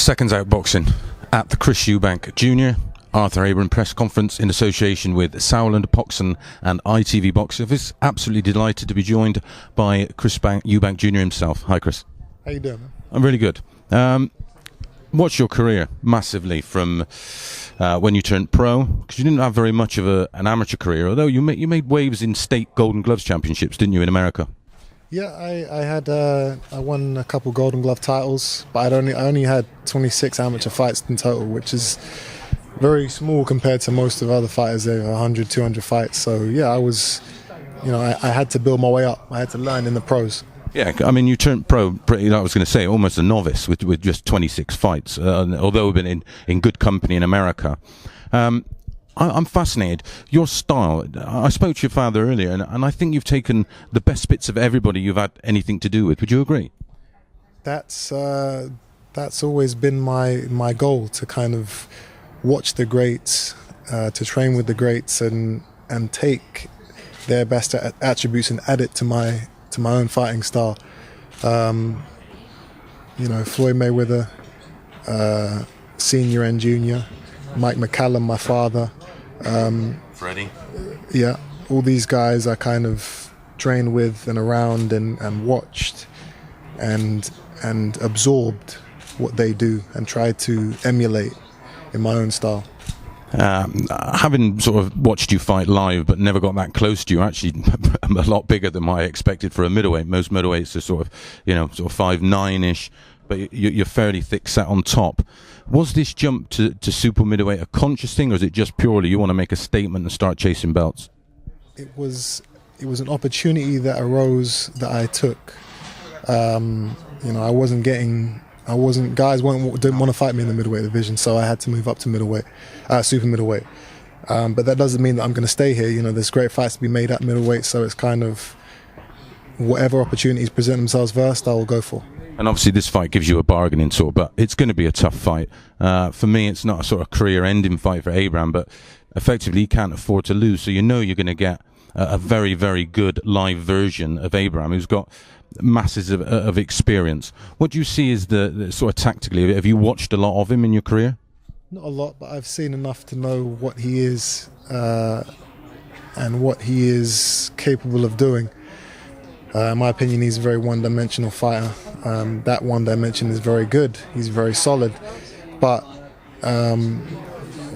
Seconds Out Boxing at the Chris Eubank Jr. Arthur Abraham press conference in association with Sauerland Boxing and ITV Box Office. Absolutely delighted to be joined by Eubank Jr. himself. Hi, Chris. How you doing, man? I'm really good. What's your career massively from when you turned pro? Because you didn't have very much of an amateur career, although you made waves in state Golden Gloves championships, didn't you, in America? Yeah, I won a couple Golden Glove titles, but I only had 26 amateur fights in total, which is very small compared to most of other fighters. They have 100, 200 fights. So yeah, I had to build my way up. I had to learn in the pros. Yeah, I mean, you turned pro pretty, I was going to say, almost a novice with just 26 fights, although we've been in good company in America. I'm fascinated. Your style, I spoke to your father earlier, and I think you've taken the best bits of everybody you've had anything to do with. Would you agree? That's always been my goal, to kind of watch the greats, to train with the greats, and take their best attributes and add it to my own fighting style. Floyd Mayweather, Senior and Junior, Mike McCallum, my father. Freddie. Yeah, all these guys I kind of trained with and around and watched and absorbed what they do and tried to emulate in my own style. Having sort of watched you fight live but never got that close to you, actually a lot bigger than I expected for a middleweight. Most middleweights are sort of 5'9"-ish, but you're fairly thick set on top. Was this jump to super middleweight a conscious thing, or is it just purely you want to make a statement and start chasing belts? It was an opportunity that arose that I took. Guys didn't want to fight me in the middleweight division, so I had to move up to middleweight, super middleweight. But that doesn't mean that I'm going to stay here. There's great fights to be made at middleweight, so it's kind of whatever opportunities present themselves first, I will go for. And obviously this fight gives you a bargaining sort, but it's going to be a tough fight. For me, it's not a sort of career-ending fight for Abraham, but effectively he can't afford to lose, so you're going to get a very, very good live version of Abraham, who's got masses of experience. What do you see as the sort of tactically? Have you watched a lot of him in your career? Not a lot, but I've seen enough to know what he is and what he is capable of doing. In my opinion, he's a very one-dimensional fighter. That one dimension is very good. He's very solid, but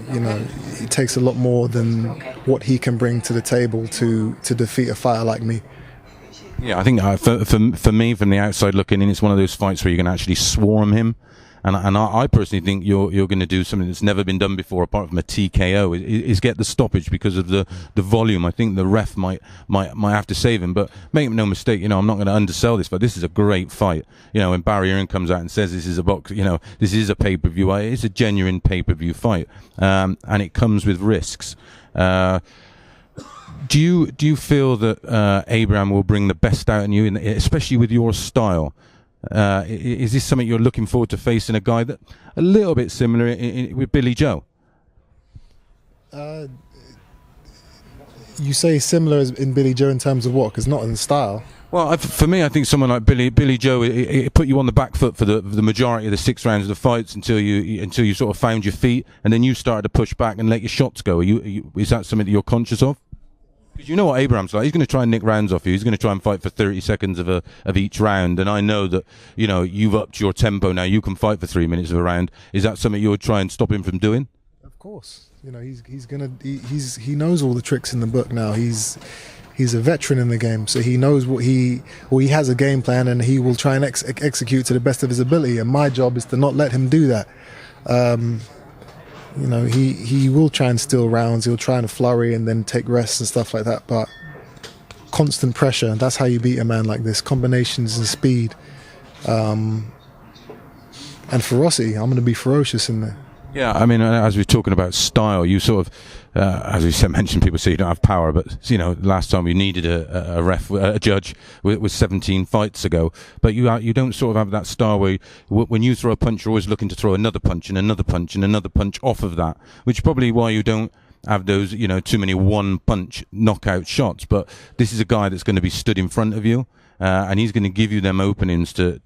it takes a lot more than what he can bring to the table to defeat a fighter like me. Yeah, I think for me, from the outside looking in, it's one of those fights where you can actually swarm him. And I personally think you're going to do something that's never been done before, apart from a TKO, is get the stoppage because of the volume. I think the ref might have to save him, but make no mistake, I'm not going to undersell this, but this is a great fight. When Barry Hearn comes out and says this is a box, this is a pay-per-view. It's a genuine pay-per-view fight, and it comes with risks. Do you feel that Abraham will bring the best out in you, especially with your style? Is this something you're looking forward to facing a guy that a little bit similar with Billy Joe? You say similar in Billy Joe in terms of what? Because not in style. Well, for me, I think someone like Billy Joe, it put you on the back foot for the majority of the 6 rounds of the fights until you sort of found your feet, and then you started to push back and let your shots go. Is that something that you're conscious of? Because you know what Abraham's like. He's going to try and nick rounds off you. He's going to try and fight for 30 seconds of each round. And I know that you've upped your tempo now. You can fight for 3 minutes of a round. Is that something you would try and stop him from doing? Of course. He knows all the tricks in the book now. He's a veteran in the game, so he knows he has a game plan, and he will try and execute to the best of his ability. And my job is to not let him do that. He will try and steal rounds, he'll try and flurry and then take rests and stuff like that, but constant pressure, that's how you beat a man like this. Combinations and speed, and ferocity. I'm going to be ferocious in there. Yeah, I mean, as we're talking about style, you sort of, as we mentioned, people say you don't have power, but last time we needed a judge was 17 fights ago. But you don't sort of have that style where when you throw a punch, you're always looking to throw another punch and another punch and another punch off of that, which is probably why you don't have those too many one punch knockout shots. But this is a guy that's going to be stood in front of you, and he's going to give you them openings to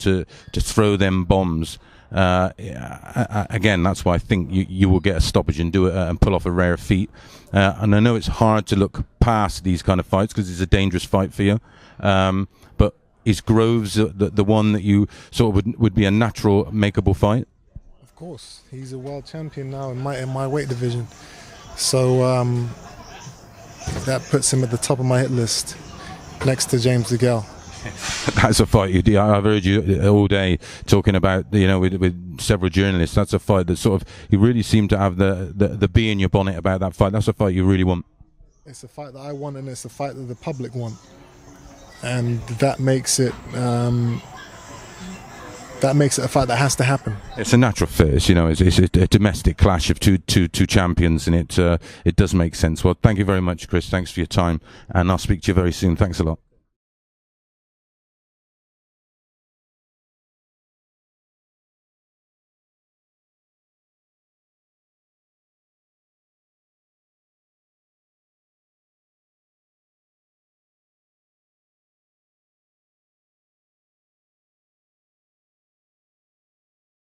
throw them bombs. Again, that's why I think you will get a stoppage and do it and pull off a rare feat. And I know it's hard to look past these kind of fights because it's a dangerous fight for you. But is Groves the one that you sort of would be a natural makeable fight? Of course, he's a world champion now in my weight division. So that puts him at the top of my hit list, next to James DeGale. That's a fight I've heard you all day talking about, with several journalists. That's a fight that sort of, you really seem to have the bee in your bonnet about that fight. That's a fight you really want. It's a fight that I want, and it's a fight that the public want, and that makes it a fight that has to happen. It's a natural fit. It's a domestic clash of two champions, and it does make sense. Well, thank you very much, Chris. Thanks for your time, and I'll speak to you very soon. Thanks a lot.